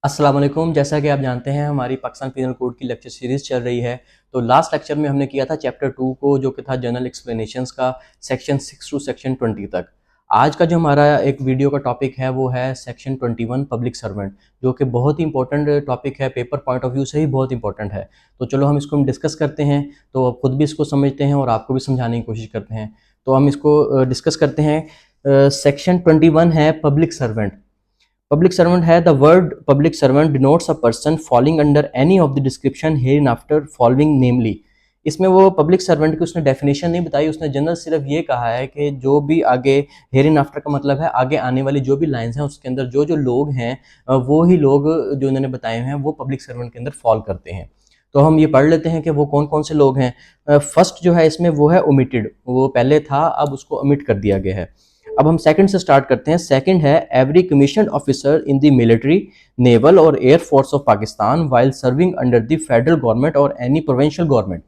अस्सलाम वालेकुम। जैसा कि आप जानते हैं हमारी पाकिस्तान पीनल कोड की लेक्चर सीरीज़ चल रही है। तो लास्ट लेक्चर में हमने किया था चैप्टर 2 को, जो कि था जनरल एक्सप्लेनेशंस का, सेक्शन 6 टू सेक्शन 20 तक। आज का जो हमारा एक वीडियो का टॉपिक है वो है सेक्शन 21 पब्लिक सर्वेंट, जो कि बहुत ही इंपॉर्टेंट टॉपिक है, पेपर पॉइंट ऑफ व्यू से ही बहुत इंपॉर्टेंट है। तो चलो हम इसको डिस्कस करते हैं। तो आप खुद भी इसको समझते हैं और आपको भी समझाने की कोशिश करते हैं। तो हम इसको डिस्कस करते हैं। सेक्शन 21 है पब्लिक सर्वेंट। Public servant है, the word public servant denotes a person falling under any of the description hereinafter following, namely। इसमें वो पब्लिक सर्वेंट की उसने डेफिनेशन नहीं बताई, उसने जनरल सिर्फ ये कहा है कि जो भी आगे, हेयर आफ्टर का मतलब है आगे आने वाली जो भी लाइंस हैं उसके अंदर जो जो लोग हैं वो ही लोग जो इन्होंने बताए हैं वो पब्लिक सर्वेंट के अंदर फॉल करते हैं। तो हम ये पढ़ लेते हैं कि वो कौन कौन से लोग हैं। फर्स्ट जो है इसमें वो है ओमिटेड, वो पहले था अब उसको ओमिट कर दिया गया है। अब हम सेकंड से स्टार्ट करते हैं। सेकंड है every commissioned officer in the military, naval और air force of Pakistan while serving under the federal government और any provincial government.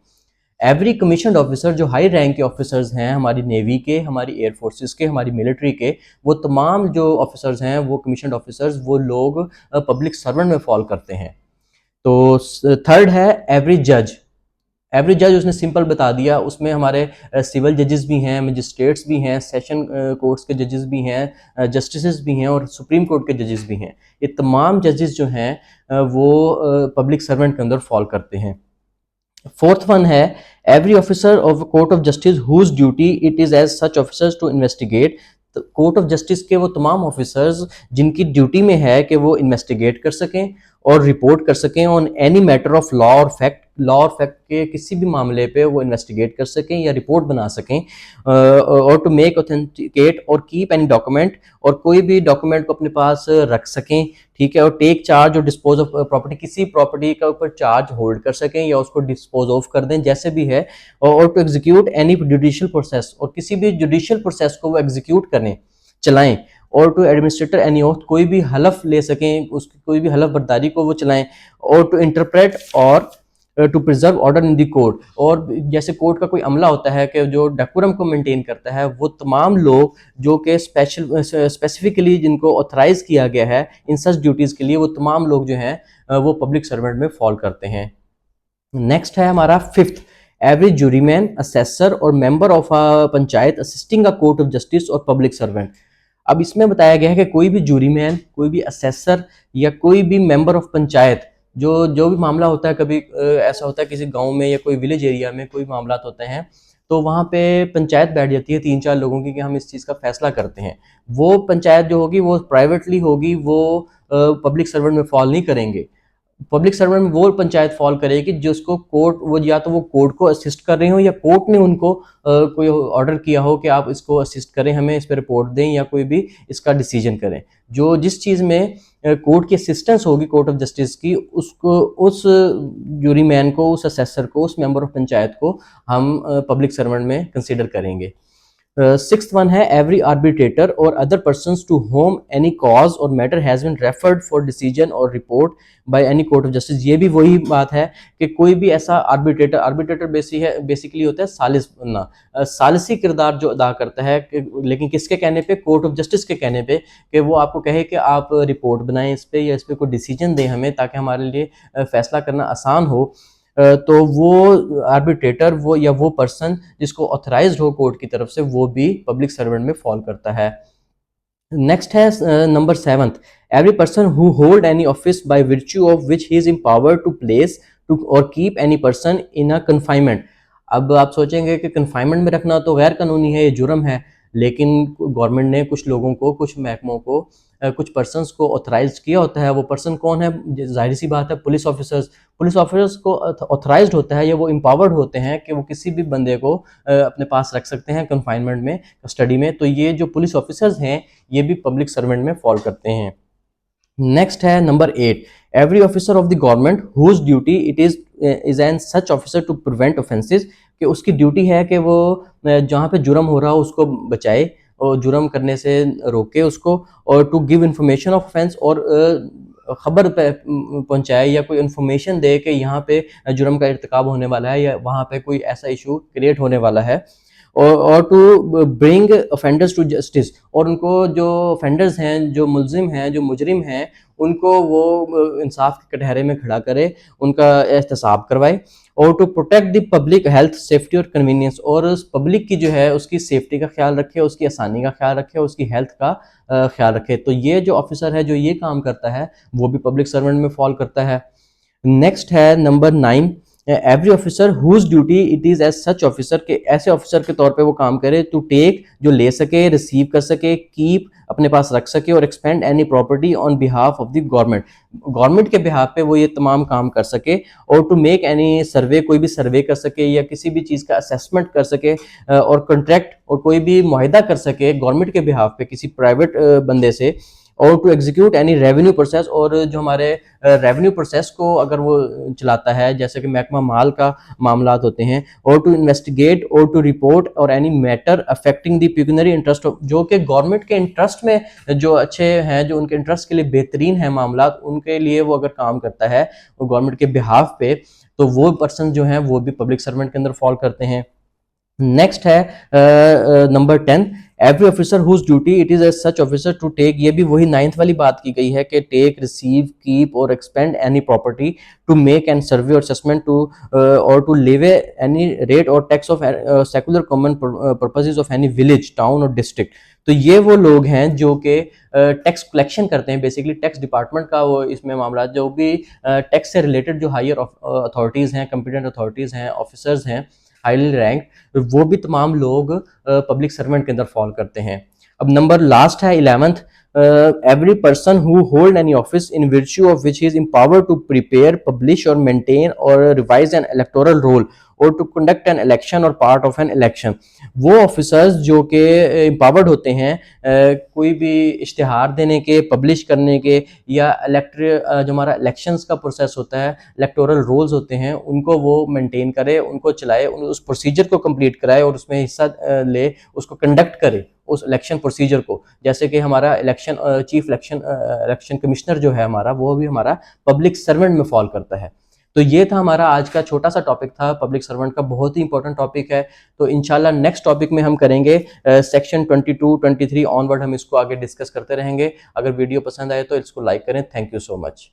Every commissioned officer, जो हाई रैंक के ऑफिसर्स हैं हमारी नेवी के, हमारी एयर फोर्सेस के, हमारी मिलिट्री के, वो तमाम जो ऑफिसर्स हैं वो कमीशन्ड ऑफिसर्स, वो लोग पब्लिक सर्वेंट में फॉल करते हैं। तो थर्ड है एवरी जज। एवरी जज उसने सिंपल बता दिया, उसमें हमारे सिविल जजेस भी हैं, मजिस्ट्रेट्स भी हैं, सेशन कोर्ट्स के जजेस भी हैं, जस्टिस भी हैं और सुप्रीम कोर्ट के जजेस भी हैं। ये तमाम जजेस जो हैं वो पब्लिक सर्वेंट के अंदर फॉल करते हैं। फोर्थ वन है every officer of court of justice whose duty it is as such officers to investigate. Court of justice के वो तमाम ऑफिसर्स जिनकी ड्यूटी में है कि वो इन्वेस्टिगेट कर सकें और रिपोर्ट कर सकें on any matter of law और फैक्ट, लॉ और फैक्ट के किसी भी मामले पे वो इन्वेस्टिगेट कर सकें या रिपोर्ट बना सकें, और टू मेक ऑथेंटिकेट और कीप एनी डॉक्यूमेंट, और कोई भी डॉक्यूमेंट को अपने पास रख सकें, ठीक है, और टेक चार्ज और डिस्पोज ऑफ प्रॉपर्टी, किसी प्रॉपर्टी का ऊपर चार्ज होल्ड कर सकें या उसको डिस्पोज ऑफ कर दें जैसे भी है, और to execute any judicial process, और किसी भी जुडिशियल प्रोसेस को वो एग्जीक्यूट करें, चलाएं, और टू एडमिनिस्ट्रेटर एनी ओथ, कोई भी हलफ ले सकें, उसकी कोई भी हलफ बर्दारी को वो चलाएं, और टू इंटरप्रेट और to preserve order in the court, और जैसे कोर्ट का कोई अमला होता है कि जो डेकोरम को मेंटेन करता है, वो तमाम लोग जो कि स्पेसिफिकली जिनको ऑथराइज किया गया है इन सच ड्यूटीज के लिए, वो तमाम लोग जो हैं वो पब्लिक सर्वेंट में फॉल करते हैं। नेक्स्ट है हमारा फिफ्थ, एवरी जूरीमैन, असेसर और member of a panchayat assisting a court of justice और पब्लिक सर्वेंट। अब इसमें बताया गया है कि कोई भी जूरीमैन, कोई भी असेसर या कोई भी मेंबर ऑफ पंचायत, जो जो भी मामला होता है, कभी ऐसा होता है किसी गांव में या कोई विलेज एरिया में कोई मामला होते हैं, तो वहाँ पे पंचायत बैठ जाती है 3-4 लोगों की कि हम इस चीज़ का फैसला करते हैं। वो पंचायत जो होगी वो प्राइवेटली होगी, वो पब्लिक सर्वेंट में फॉल नहीं करेंगे। पब्लिक सर्वेंट में वो पंचायत फॉल करेगी जिसको कोर्ट, वो या तो वो कोर्ट को असिस्ट कर रहे हो या कोर्ट ने उनको कोई ऑर्डर किया हो कि आप इसको असिस्ट करें, हमें इस पर रिपोर्ट दें या कोई भी इसका डिसीजन करें। जो जिस चीज़ में कोर्ट की असिस्टेंस होगी, कोर्ट ऑफ जस्टिस की, उसको, उस जूरीमैन को, उस असेसर को, उस मेंबर ऑफ पंचायत को हम पब्लिक सर्वेंट में कंसिडर करेंगे। सिक्स्थ वन है एवरी आर्बिट्रेटर और other persons to whom any cause और matter has been referred for decision और report by any court of justice. ये भी वही बात है कि कोई भी ऐसा आर्बिट्रेटर, आर्बिट्रेटर बेसिकली होता है सालिस बनना, सालिसी किरदार जो अदा करता है, लेकिन किसके कहने पे? कोर्ट ऑफ जस्टिस के कहने पे, कि वो आपको कहे कि आप रिपोर्ट बनाएं इस पे या इस पे कोई डिसीजन दें हमें, ताकि हमारे लिए फैसला करना आसान हो। तो वो आर्बिट्रेटर, वो या वो पर्सन जिसको ऑथराइज्ड हो कोर्ट की तरफ से, वो भी पब्लिक सर्वेंट में फॉल करता है। नेक्स्ट है number 7th, every person who hold any office by virtue of which he is empowered to place to और keep any person in a confinement. अब आप सोचेंगे कि कन्फाइनमेंट में रखना तो गैर कानूनी है, ये जुर्म है, लेकिन गवर्नमेंट ने कुछ लोगों को, कुछ महकमों को, कुछ पर्सनस को ऑथराइज किया होता है। वो पर्सन कौन है? जाहिर सी बात है, पुलिस ऑफिसर्स। पुलिस ऑफिसर्स को ऑथराइज्ड होता है या वो एम्पावर्ड होते हैं कि वो किसी भी बंदे को अपने पास रख सकते हैं कन्फाइनमेंट में, कस्टडी में। तो ये जो पुलिस ऑफिसर्स हैं ये भी पब्लिक सर्वेंट में फॉल करते हैं। नेक्स्ट है number 8, every officer of the government whose duty it is an such officer to prevent offences, कि उसकी ड्यूटी है कि वो जहाँ पे जुर्म हो रहा हो उसको बचाए और जुर्म करने से रोके उसको, और to give information of offence, और खबर पहुंचाए या कोई इन्फॉर्मेशन दे कि यहाँ पे जुर्म का इर्तिकाब होने वाला है या वहाँ पे कोई ऐसा इशू क्रिएट होने वाला है, और to bring offenders to justice, और उनको जो ऑफेंडर्स हैं, जो मुलजिम हैं, जो मुजरिम हैं, उनको वो इंसाफ के कटहरे में खड़ा करे, उनका एहतसाब करवाए, और to protect the public health, safety और कन्वीनियंस, और पब्लिक की जो है उसकी सेफ्टी का ख्याल रखे, उसकी आसानी का ख्याल रखे, उसकी हेल्थ का ख्याल रखे। तो ये जो ऑफिसर है जो ये काम करता है वो भी पब्लिक सर्वेंट में फॉल करता है। नेक्स्ट है number 9, every officer whose duty it is as such officer, के ऐसे ऑफिसर के तौर पे वो काम करे, टू टेक, जो ले सके, रिसीव कर सके, कीप, अपने पास रख सके, और expend any property on behalf of the government, government के बिहाफ पे वो ये तमाम काम कर सके, और टू मेक एनी सर्वे, कोई भी सर्वे कर सके या किसी भी चीज़ का असेसमेंट कर सके, और कॉन्ट्रैक्ट और कोई भी मुआहिदा कर सके गवर्नमेंट के बिहाफ पे किसी प्राइवेट बंदे से, और to execute any revenue process, और जो हमारे रेवेन्यू प्रोसेस को अगर वो चलाता है जैसे कि महकमा माल का मामलात होते हैं, और टू इन्वेस्टिगेट और टू रिपोर्ट और any matter affecting the pecuniary interest, जो कि गवर्नमेंट के इंटरेस्ट में जो अच्छे हैं, जो उनके इंटरेस्ट के लिए बेहतरीन है मामलात, उनके लिए वो अगर काम करता है वो गवर्नमेंट के बिहाफ पे, तो वो पर्सन जो है वो भी पब्लिक सर्वेंट के अंदर फॉल करते हैं। नेक्स्ट है number 10, every officer whose duty it is as such officer to take, ये भी वही 9th वाली बात की गई है कि take, receive, keep or expend any property, to make and survey or assessment, to or to levy any rate or tax of secular common purposes of any village, town or district. तो ये वो लोग हैं जो कि tax collection करते हैं, basically tax department का वो इसमें मामला, जो भी टैक्स से रिलेटेड जो हायर अथॉरिटीज़ हैं, कंपिटेंट अथॉरिटीज़ हैं, ऑफिसर्स हैं हाईली रैंक, वो भी तमाम लोग पब्लिक सर्वेंट के अंदर फॉल करते हैं। अब नंबर लास्ट है 11th, every person who hold any office in virtue of which he is empowered to prepare, publish or maintain or revise an electoral roll or to conduct an election or part of an election, वो officers जो कि empowered होते हैं कोई भी इश्तिहार देने के, पब्लिश करने के, या जो हमारा इलेक्शंस का प्रोसेस होता है, इलेक्टोरल रोल्स होते हैं, उनको वो मेंटेन करे, उनको चलाए, उस प्रोसीजर को कंप्लीट कराए और उसमें हिस्सा ले, उसको कंडक्ट करे उस इलेक्शन प्रोसीजर को। जैसे कि हमारा चीफ इलेक्शन कमिश्नर जो है हमारा, वो भी हमारा पब्लिक सर्वेंट में फॉल करता है। तो ये था हमारा आज का छोटा सा टॉपिक था, पब्लिक सर्वेंट का बहुत ही इंपॉर्टेंट टॉपिक है। तो इंशाल्लाह नेक्स्ट टॉपिक में हम करेंगे सेक्शन 22, 23 ऑनवर्ड, हम इसको आगे डिस्कस करते रहेंगे। अगर वीडियो पसंद आए तो इसको लाइक करें। Thank you so much.